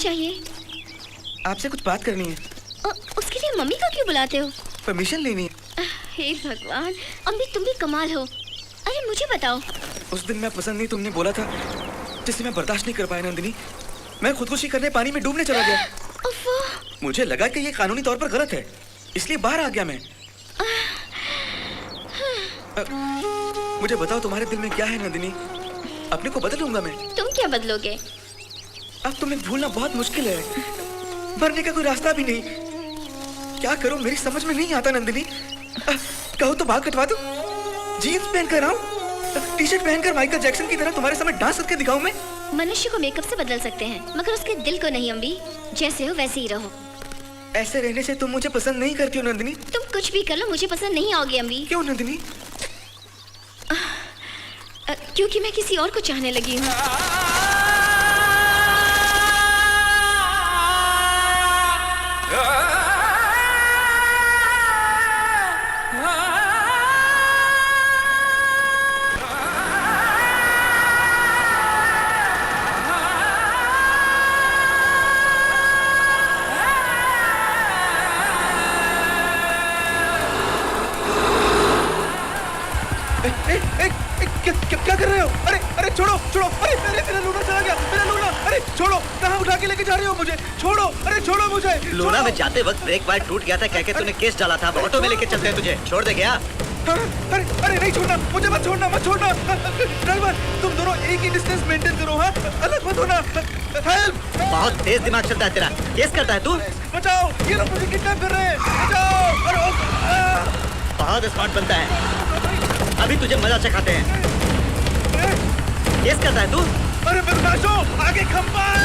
चाहिए? आपसे कुछ बात करनी है। उसके लिए मम्मी को क्यों बुलाते हो? परमिशन लेनी है। हे भगवान, अम्मी तुम भी कमाल हो। अरे मुझे बताओ। उस दिन मैं पसंद नहीं तुमने बोला था, जिसे मैं बर्दाश्त नहीं कर पाया नंदिनी। मैं खुदकुशी करने पानी में डूबने चला गया। मुझे लगा कि ये कानूनी तौर पर गलत है, इसलिए बाहर आ गया मैं। मुझे बताओ तुम्हारे दिल में क्या है नंदिनी? अपने को बदलूंगा मैं। तुम क्या बदलोगे? अब तुम्हें भूलना बहुत मुश्किल है, मरने का कोई रास्ता भी नहीं। क्या करूं मेरी समझ में नहीं आता नंदिनी। कहो तो बाल कटवा दूं, जीन्स पहनकर आऊं, टी शर्ट पहनकर माइकल जैक्सन की तरह तुम्हारे सामने डांस करके दिखाऊं मैं? मनुष्य को मेकअप से बदल सकते हैं, मगर उसके दिल को नहीं अम्बी। जैसे हो वैसे ही रहो। ऐसे रहने से तुम मुझे पसंद नहीं करती हो नंदिनी। तुम कुछ भी कर लो, मुझे पसंद नहीं आओगे अम्बी। क्यों नंदिनी? क्योंकि मैं किसी और को चाहने लगी हूँ। क्या कर रहे हो? अरे अरे छोड़ो छोड़ो। अरे मेरा लूना चला गया, मेरा लूना। अरे छोड़ो, कहाँ उठा के लेके जा रहे हो मुझे? छोड़ो, अरे छोड़ो मुझे। लूना में जाते वक्त ब्रेक वायर टूट गया था, कह के तूने केस डाला था। ऑटो में लेके चलते हैं तुझे, छोड़ दे गया। अरे अरे नहीं छोड़ना मुझे, मत छोड़ना मत छोड़ना। ड्राइवर तुम दोनों एक ही डिस्टेंस मेंटेन करो, हाँ? अलग मत होना। हेल्प! बहुत तेज दिमाग चलता है तेरा। केस करता है तू? बचाओ, ये लोग मुझे किडनैप कर रहे हैं। बचाओ! बहुत स्मार्ट बनता है, अभी तुझे मजा चखाते हैं। केस करता है तू? अरे बदमाशों, आगे खंबा है।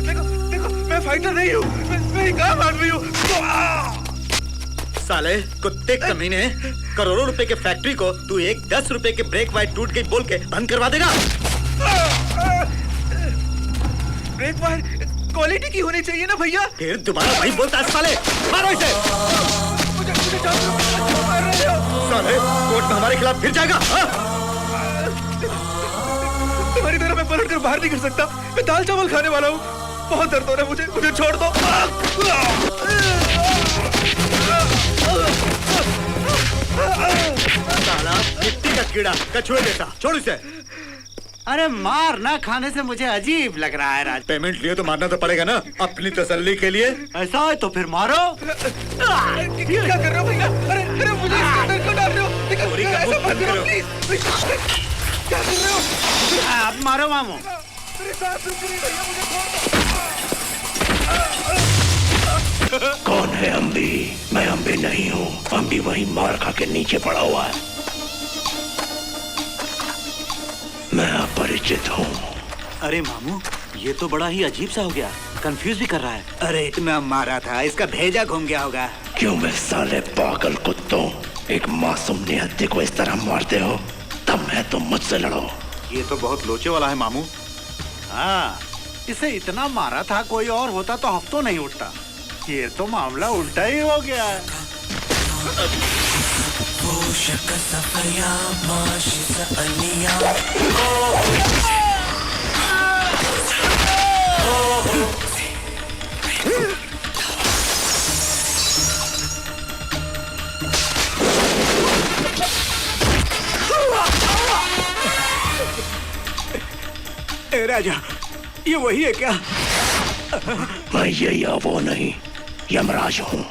देखो देखो, मैं फाइटर नहीं हूँ, मैं एक आम आदमी हूँ। साले कुत्ते कमीने, करोड़ों रुपए के फैक्ट्री को तू एक 10 रुपए के ब्रेक वायर टूट गई बोल के बंद करवा देगा? ब्रेक वायर क्वालिटी की होनी चाहिए ना भैया। फिर दोबारा वही बोलता है साले। मारो इसे। मुझे मार रहे हो। साले कोर्ट में हमारे खिलाफ फिर जाएगा। तुम्हारी तरह मैं पलट कर बाहर नहीं कर सकता। मैं दाल चावल खाने वाला हूँ। बहुत दर्द हो रहा है मुझे, मुझे छोड़ दो। साला मिट्टी का कीड़ा, कछुए जैसा, छोड़ इसे। अरे मार ना खाने से मुझे अजीब लग रहा है राज। पेमेंट लिए तो मारना तो पड़ेगा ना, अपनी तसल्ली के लिए। ऐसा है तो फिर मारो। क्या कर रहे हो भैया? अरे अरे मुझे इसके अंदर क्यों डाल रहे हो? ऐसा मत करो प्लीज। क्या कर रहे हो? अब मारो मामू। मेरे साथ भैया, मुझे छोड़ दो। कौन है अम्बी? मैं अम्बी नहीं हूँ। अम्बी वही मार खा के नीचे पड़ा हुआ है। मैं अपरिचित हूँ। अरे मामू, ये तो बड़ा ही अजीब सा हो गया, कंफ्यूज भी कर रहा है। अरे इतना मारा था, इसका भेजा घूम गया होगा। क्यों मैं साले पागल कुत्तों, एक मासूम निहत्थे को इस तरह मारते हो? तब मैं तुम मुझसे लड़ो। ये तो बहुत लोचे वाला है मामू। हाँ, इसे इतना मारा था, कोई और होता तो हफ्तों नहीं उठता। ये तो मामला उल्टा ही हो गया है। ए राजा, ये वही है क्या? मैं ये या वो नहीं, यमराज हूँ।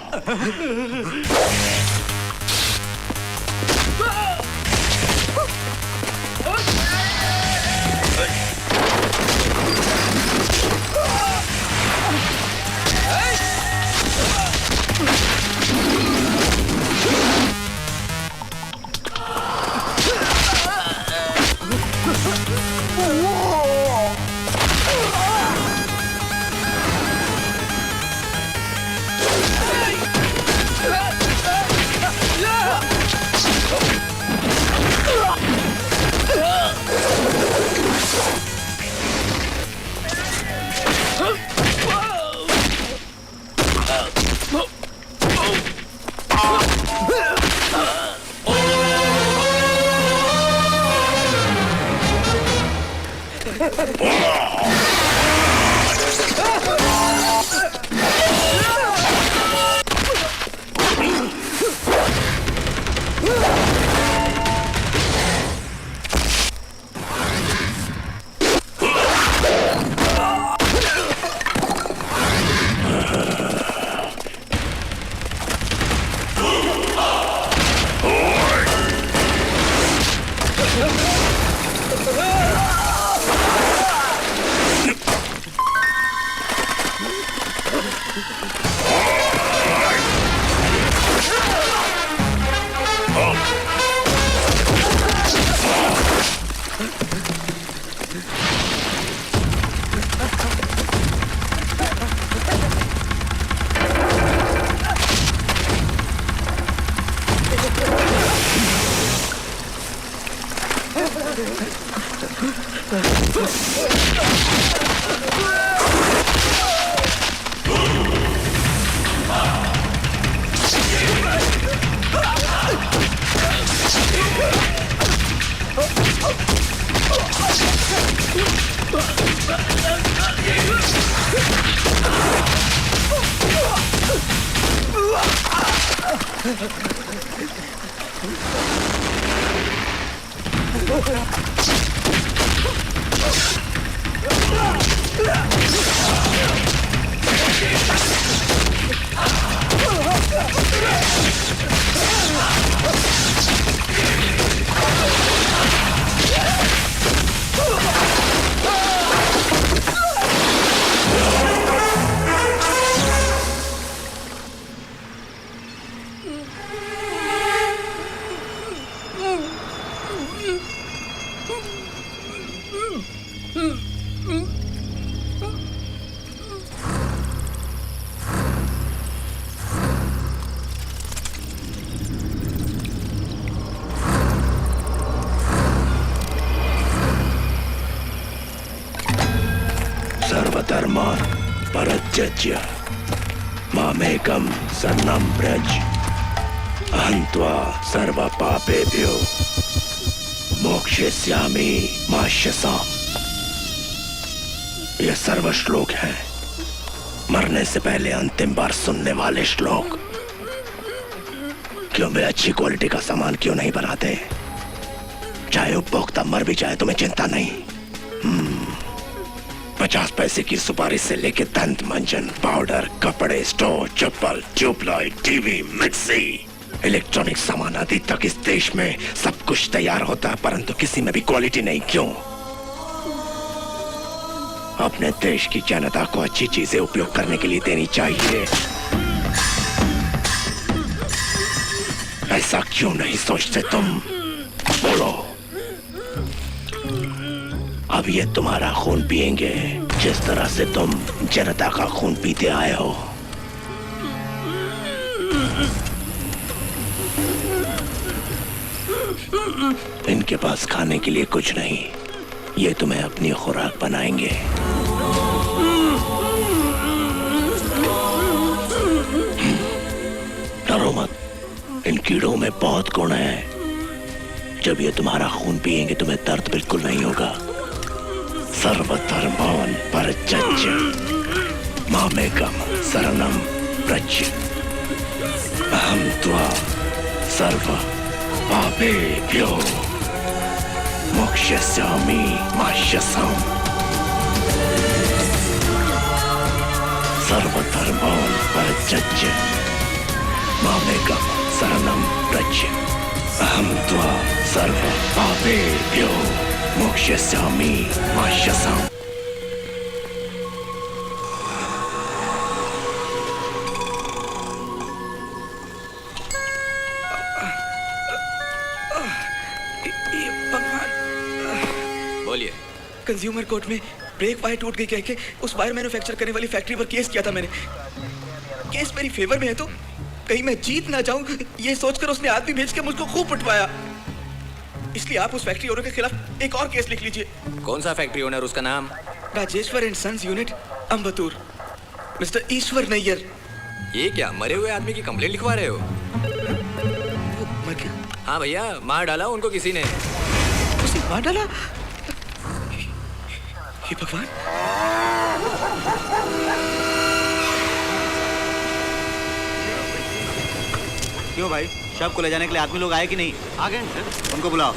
सर्वधर्मान् परित्यज्य मामेकं शरणं व्रज अहं त्वा सर्वपापेभ्यो मोक्षयिष्यामि मा शुचः। यह सर्व श्लोक है मरने से पहले अंतिम बार सुनने वाले श्लोक। क्यों बे अच्छी क्वालिटी का सामान क्यों नहीं बनाते? चाहे उपभोक्ता मर भी जाए तुम्हें चिंता नहीं। 50 पैसे की सुपारी से लेके दंत मंजन, पाउडर, कपड़े, स्टोव, चप्पल, ट्यूबलाइट, टीवी, मिक्सी, इलेक्ट्रॉनिक सामान आदि तक इस देश में सब कुछ तैयार होता है, परंतु किसी में भी क्वालिटी नहीं। क्यों? अपने देश की जनता को अच्छी चीजें उपयोग करने के लिए देनी चाहिए। ऐसा क्यों नहीं सोचते तुम? बोलो। अब ये तुम्हारा खून पिएंगे जिस तरह से तुम जनता का खून पीते आए हो। इनके पास खाने के लिए कुछ नहीं, ये तुम्हें अपनी खुराक बनाएंगे। डरो मत, इन कीड़ों में बहुत गुण है। जब ये तुम्हारा खून पिएंगे तुम्हें दर्द बिल्कुल नहीं होगा। सर्वधर्मान् परित्यज्य मामेकं शरणं व्रज अहं त्वा सर्वपापेभ्यो मोक्षयिष्यामि मा शुचः। सर्वधर्मान् परित्यज्य मामेकं शरणं व्रज अहं त्वा सर्वपापेभ्यो मोक्षयिष्यामि मा शुचः। बोलिए। कंज्यूमर कोर्ट में ब्रेक वायर टूट गई कह के उस वायर मैन्युफैक्चर करने वाली फैक्ट्री पर केस किया था मैंने। केस मेरी फेवर में है तो कहीं मैं जीत ना जाऊं ये सोचकर उसने आदमी भेज के मुझको खूब पिटवाया। इसलिए आप उस फैक्ट्री ओनर के खिलाफ एक और केस लिख लीजिए। कौन सा फैक्ट्री ओनर, उसका नाम? Rajeshwar and sons unit, Ambattur, mister Ishwar Nayyar. ये क्या मरे हुए आदमी की कंप्लेंट लिखवा रहे हो? वो मर गया? हाँ भैया, मार डाला उनको किसी ने। उसे मार डाला? हे भगवान! क्यों भाई, शव को ले जाने के लिए आदमी लोग आए कि नहीं? आ गए सर। उनको बुलाओ।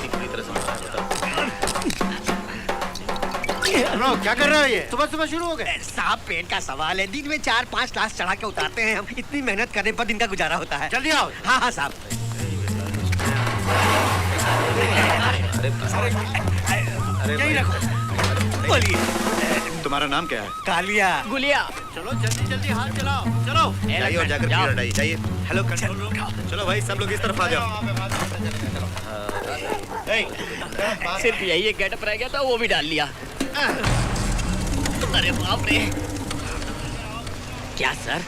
क्या कर रहे हो ये? सुबह सुबह शुरू हो गए। साहब पेट का सवाल है। दिन में 4-5 लाश चढ़ा के उतारते हैं हम। इतनी मेहनत करने पर दिन का गुजारा होता है। जल्दी आओ। हाँ हाँ साहब। यही रखो। बोलिए। तुम्हारा नाम क्या है? कालिया। गुलिया। चलो जल्दी जल्दी हाथ चलाओ। चलो। जाइए और जाकर भीड़ हटाइए। जाइए। Hello control room. चलो भाई, सब लोग इस तरफ आ जाओ। सिर्फ यही एक गेटअप रह गया था, वो भी डाल लिया। अरे बाप रे! क्या सर,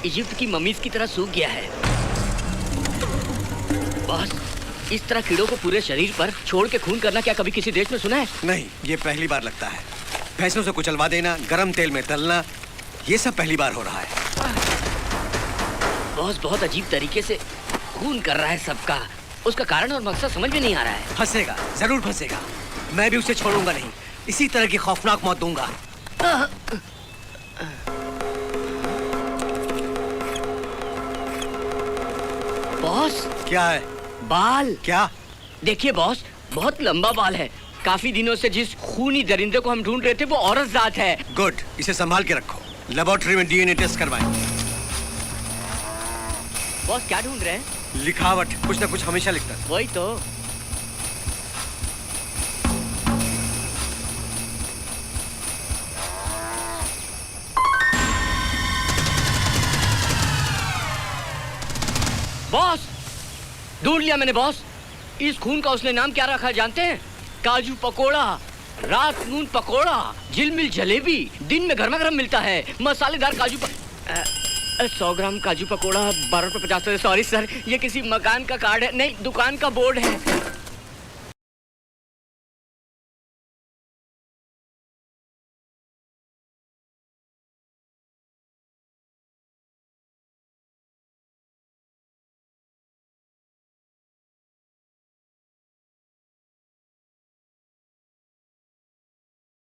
इजिप्ट की मम्मीज की तरह सूख गया है। बॉस, इस तरह कीड़ों को पूरे शरीर पर छोड़ के खून करना क्या कभी किसी देश में सुना है? नहीं, ये पहली बार लगता है। भैंसों से कुचलवा देना, गरम तेल में तलना, ये सब पहली बार हो रहा है। बॉस बहुत अजीब तरीके से खून कर रहा है सबका। उसका कारण और मकसद समझ में नहीं आ रहा है। फंसेगा, जरूर फंसेगा। मैं भी उसे छोड़ूंगा नहीं। इसी तरह की खौफनाक मौत दूंगा। बॉस, क्या है? बाल। क्या? देखिए बॉस, बहुत लंबा बाल है। काफी दिनों से जिस खूनी दरिंदे को हम ढूंढ रहे थे वो औरत जात है। गुड, इसे संभाल के रखो। लेबोरेटरी में डीएनए टेस्ट करवाएं। बॉस क्या ढूंढ रहे हैं? लिखावट, कुछ ना कुछ हमेशा लिखता है। वही तो। बॉस, ढूंढ लिया मैंने बॉस। इस खून का उसने नाम क्या रखा जानते हैं? काजू पकोड़ा। रात नून पकोड़ा, झिलमिल जलेबी, दिन में गर्मा गर्म मिलता है। मसालेदार काजू 100 ग्राम काजू पकोड़ा 12 रुपए 50 पैसे। सॉरी सर, ये किसी मकान का कार्ड है, नहीं दुकान का बोर्ड है।